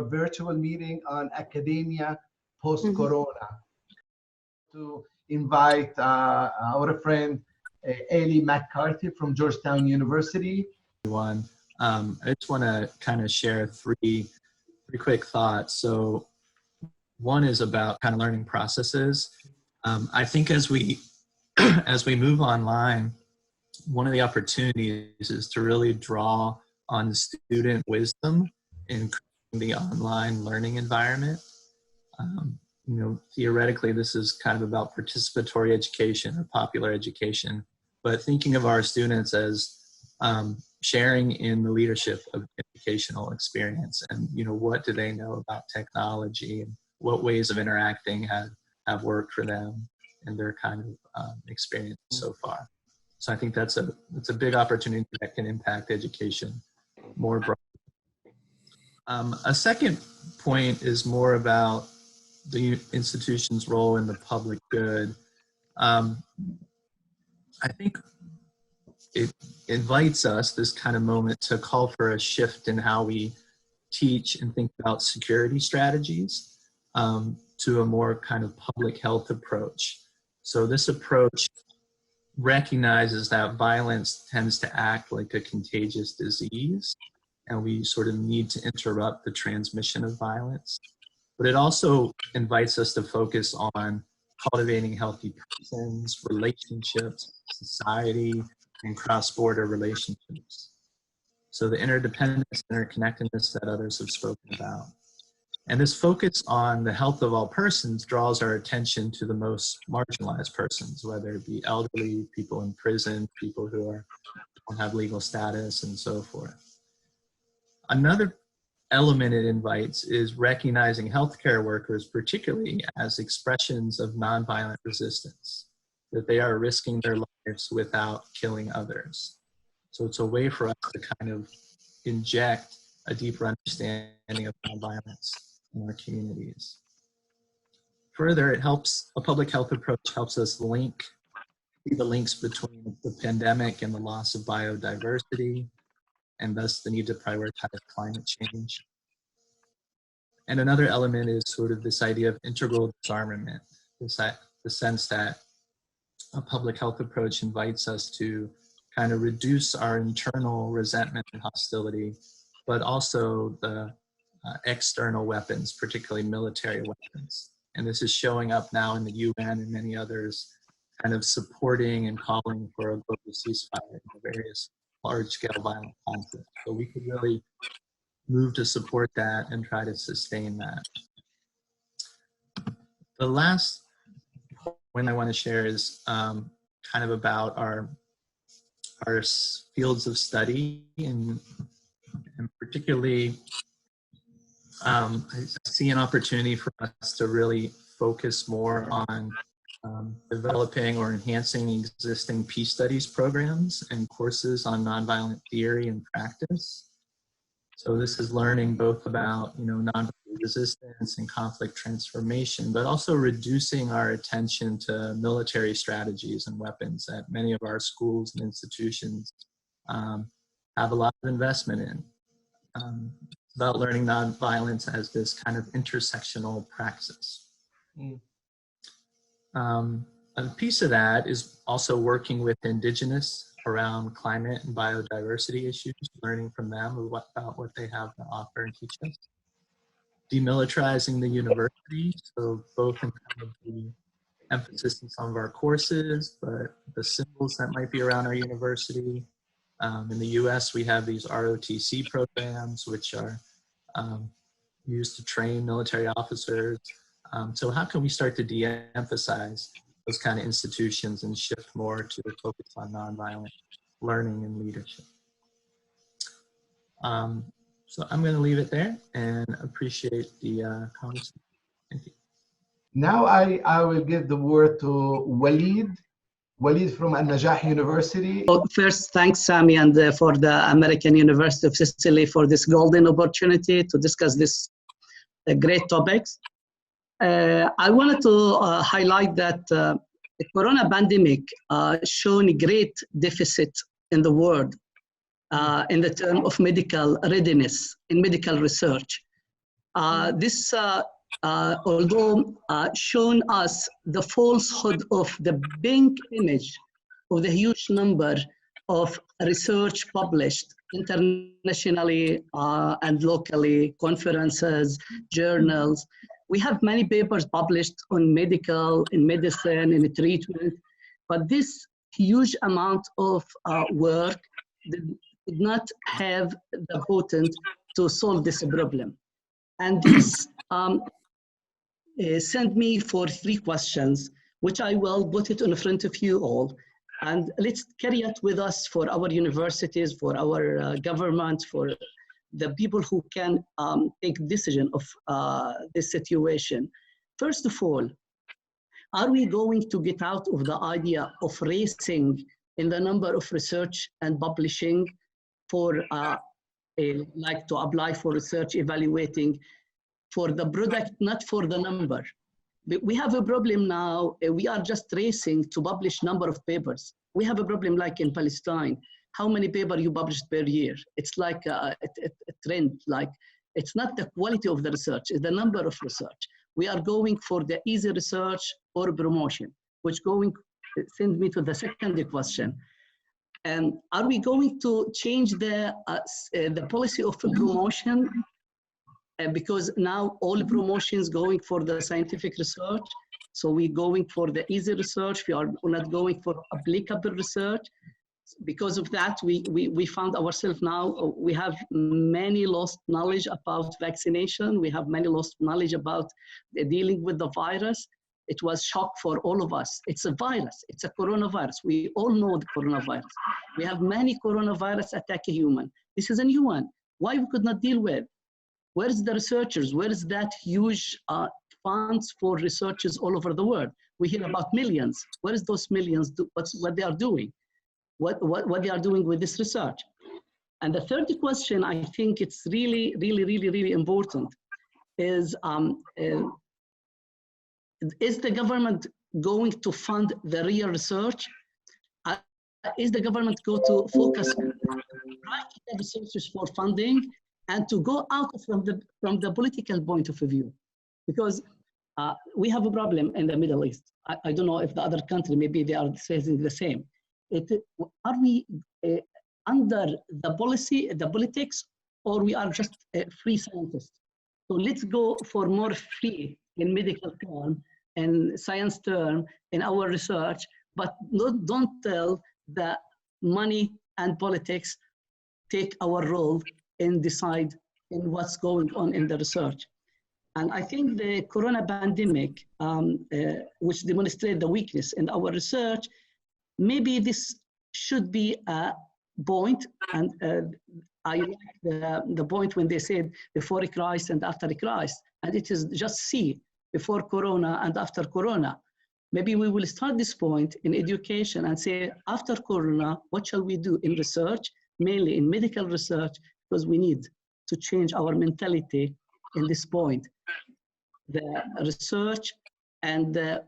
Virtual meeting on academia post-corona. To invite our friend Eli McCarthy from Georgetown University. Everyone, I just want to kind of share three quick thoughts. So one is about kind of learning processes. I think as we move online, one of the opportunities is to really draw on student wisdom in the online learning environment. You know, theoretically, this is kind of about participatory education or popular education, but thinking of our students as sharing in the leadership of educational experience, and you know, what do they know about technology and what ways of interacting have worked for them and their kind of experience so far. So I think that's a big opportunity that can impact education more broadly. A second point is more about the institution's role in the public good. I think it invites us, this kind of moment, to call for a shift in how we teach and think about security strategies to a more kind of public health approach. So this approach recognizes that violence tends to act like a contagious disease, and we sort of need to interrupt the transmission of violence. But it also invites us to focus on cultivating healthy persons, relationships, society, and cross-border relationships. So the interdependence, interconnectedness that others have spoken about. And this focus on the health of all persons draws our attention to the most marginalized persons, whether it be elderly, people in prison, people who don't have legal status, and so forth. Another element it invites is recognizing healthcare workers, particularly as expressions of nonviolent resistance, that they are risking their lives without killing others. So it's a way for us to kind of inject a deeper understanding of nonviolence in our communities. Further, a public health approach helps us see the links between the pandemic and the loss of biodiversity, and thus the need to prioritize climate change. And another element is sort of this idea of integral disarmament, the sense that a public health approach invites us to kind of reduce our internal resentment and hostility, but also the external weapons, particularly military weapons. And this is showing up now in the UN and many others, kind of supporting and calling for a global ceasefire in the various large-scale violent conflicts. So we could really move to support that and try to sustain that. The last point I want to share is kind of about our fields of study, and particularly I see an opportunity for us to really focus more on developing or enhancing existing peace studies programs and courses on nonviolent theory and practice. So this is learning both about, you know, nonviolent resistance and conflict transformation, but also reducing our attention to military strategies and weapons that many of our schools and institutions have a lot of investment in. About learning nonviolence as this kind of intersectional praxis. A piece of that is also working with Indigenous around climate and biodiversity issues, learning from them about what they have to offer and teach us. Demilitarizing the university, so both in kind of the emphasis in some of our courses, but the symbols that might be around our university. In the US, we have these ROTC programs, which are used to train military officers. So how can we start to de-emphasize those kind of institutions and shift more to the focus on nonviolent learning and leadership? So I'm going to leave it there and appreciate the conversation. Thank you. Now I will give the word to Walid. Walid from Al-Najah University. First, thanks, Sami, and for the American University of Sicily for this golden opportunity to discuss this great topics. I wanted to highlight that the corona pandemic shown a great deficit in the world in the term of medical readiness in medical research. This although shown us the falsehood of the pink image of the huge number of research published internationally and locally, conferences, journals. We have many papers published on medical, in medicine, in treatment, but this huge amount of work did not have the potent to solve this problem. And this sent me for 3 questions, which I will put it in front of you all. And let's carry it with us for our universities, for our government, for the people who can take decision of this situation. First of all, are we going to get out of the idea of racing in the number of research and publishing for like to apply for research evaluating for the product, not for the number? We have a problem now. We are just racing to publish number of papers. We have a problem like in Palestine. How many papers you published per year? It's like a trend. Like it's not the quality of the research, it's the number of research. We are going for the easy research or promotion, which sends me to the second question. Are we going to change the policy of promotion? Because now all promotions going for the scientific research. So we're going for the easy research. We are not going for applicable research. Because of that, we found ourselves now, we have many lost knowledge about vaccination. We have many lost knowledge about dealing with the virus. It was shock for all of us. It's a virus, it's a coronavirus. We all know the coronavirus. We have many coronavirus attack a human. This is a new one. Why we could not deal with? Where's the researchers? Where is that huge funds for researchers all over the world? We hear about millions. Where is those millions? What they are doing? What they are doing with this research? And the third question, I think it's really, really, really, really important, is the government going to fund the real research? Is the government going to focus on practical researchers for funding and to go out from the political point of view? Because we have a problem in the Middle East. I don't know if the other country, maybe they are facing the same. Are we under the policy, the politics, or we are just free scientists? So let's go for more free in medical term and science term in our research, but don't tell the money and politics take our role and decide in what's going on in the research. And I think the corona pandemic, which demonstrated the weakness in our research, maybe this should be a point, and I like the point when they said before Christ and after Christ, and it is just see before corona and after corona. Maybe we will start this point in education and say after corona, what shall we do in research, mainly in medical research, because we need to change our mentality in this point. The research and the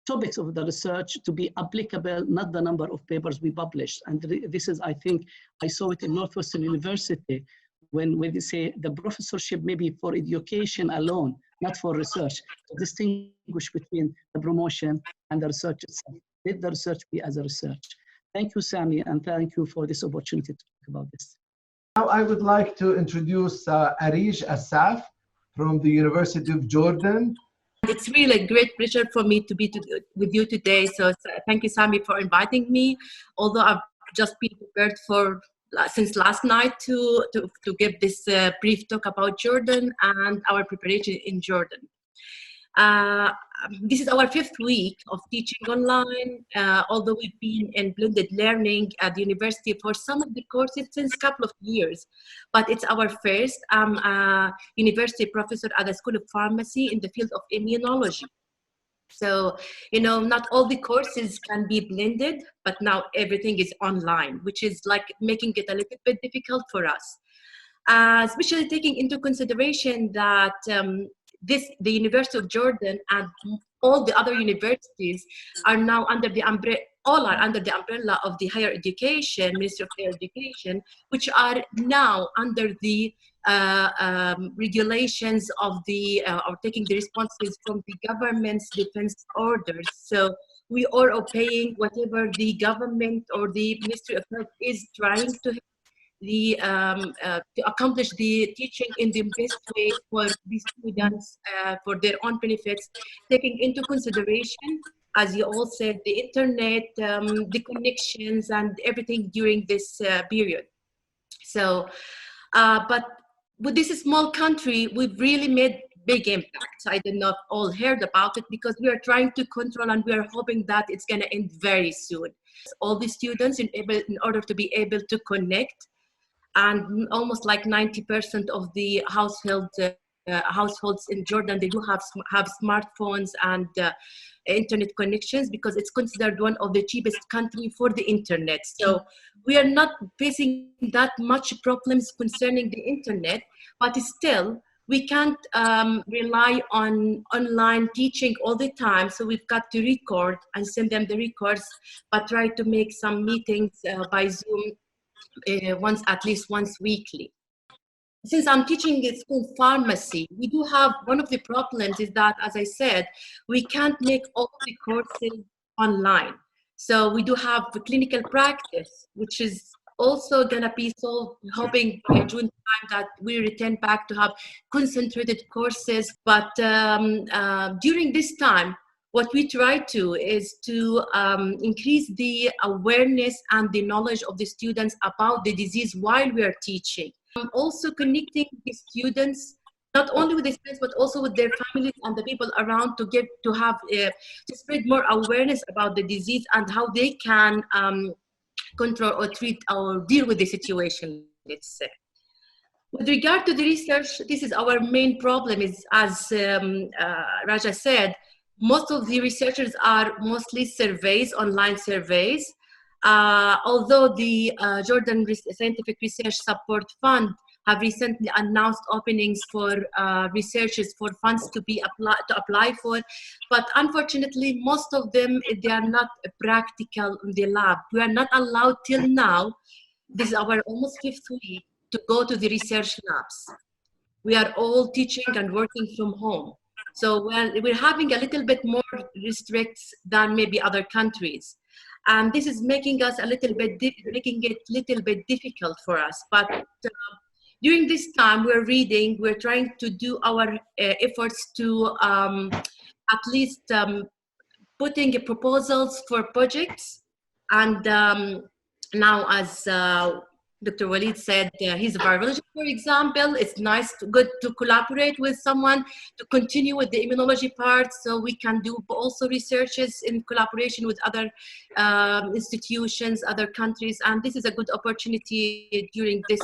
topics of the research to be applicable, not the number of papers we publish. And this is, I think, I saw it in Northwestern University when they say the professorship maybe for education alone, not for research, to distinguish between the promotion and the research itself. Let the research be as a research. Thank you, Sami, and thank you for this opportunity to talk about this. Now I would like to introduce Arish Asaf from the University of Jordan. It's really a great pleasure for me to be with you today. So thank you, Sami, for inviting me. Although I've just been prepared since last night to give this brief talk about Jordan and our preparation in Jordan. This is our 5th week of teaching online, although we've been in blended learning at the university for some of the courses since a couple of years, but it's our first. I'm a university professor at the School of Pharmacy in the field of immunology. So, you know, not all the courses can be blended, but now everything is online, which is like making it a little bit difficult for us. Especially taking into consideration that the University of Jordan and all the other universities are now under the umbrella, all are under the umbrella of the higher education, Ministry of Higher Education, which are now under the regulations of the, or taking the responsibilities from the government's defense orders. So we are obeying whatever the government or the Ministry of Health is trying to accomplish the teaching in the best way for the students, for their own benefits, taking into consideration, as you all said, the internet, the connections and everything during this period. So, but with this small country, we've really made big impacts. I don't know if all heard about it, because we are trying to control and we are hoping that it's going to end very soon. All the students in order to be able to connect, and almost like 90% of the households in Jordan, they do have smartphones and internet connections, because it's considered one of the cheapest country for the internet. So we are not facing that much problems concerning the internet, but still we can't rely on online teaching all the time. So we've got to record and send them the records, but try to make some meetings by Zoom at least once weekly. Since I'm teaching at school pharmacy, we do have, one of the problems is that, as I said, we can't make all the courses online. So we do have the clinical practice, which is also gonna be solved, hoping by June time that we return back to have concentrated courses. But during this time, what we try to is to increase the awareness and the knowledge of the students about the disease while we are teaching. Also connecting the students, not only with the students, but also with their families and the people around, to spread more awareness about the disease and how they can control or treat or deal with the situation, let's say. With regard to the research, this is our main problem, is, as Raja said, most of the researchers are mostly surveys, online surveys. Although the Jordan Scientific Research Support Fund have recently announced openings for researchers for funds to apply for, but unfortunately, most of them, they are not practical in the lab. We are not allowed till now, this is our almost 5th week, to go to the research labs. We are all teaching and working from home. So we're having a little bit more restricts than maybe other countries. And this is making us making it a little bit difficult for us. But during this time, we're reading, we're trying to do our efforts to at least putting proposals for projects. And now, as Dr. Walid said, he's a virologist, for example. It's good to collaborate with someone to continue with the immunology part, so we can do also researches in collaboration with other institutions, other countries. And this is a good opportunity during this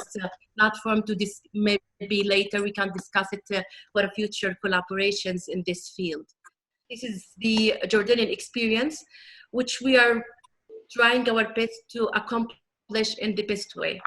platform to maybe later we can discuss it for future collaborations in this field. This is the Jordanian experience, which we are trying our best to accomplish in the best way.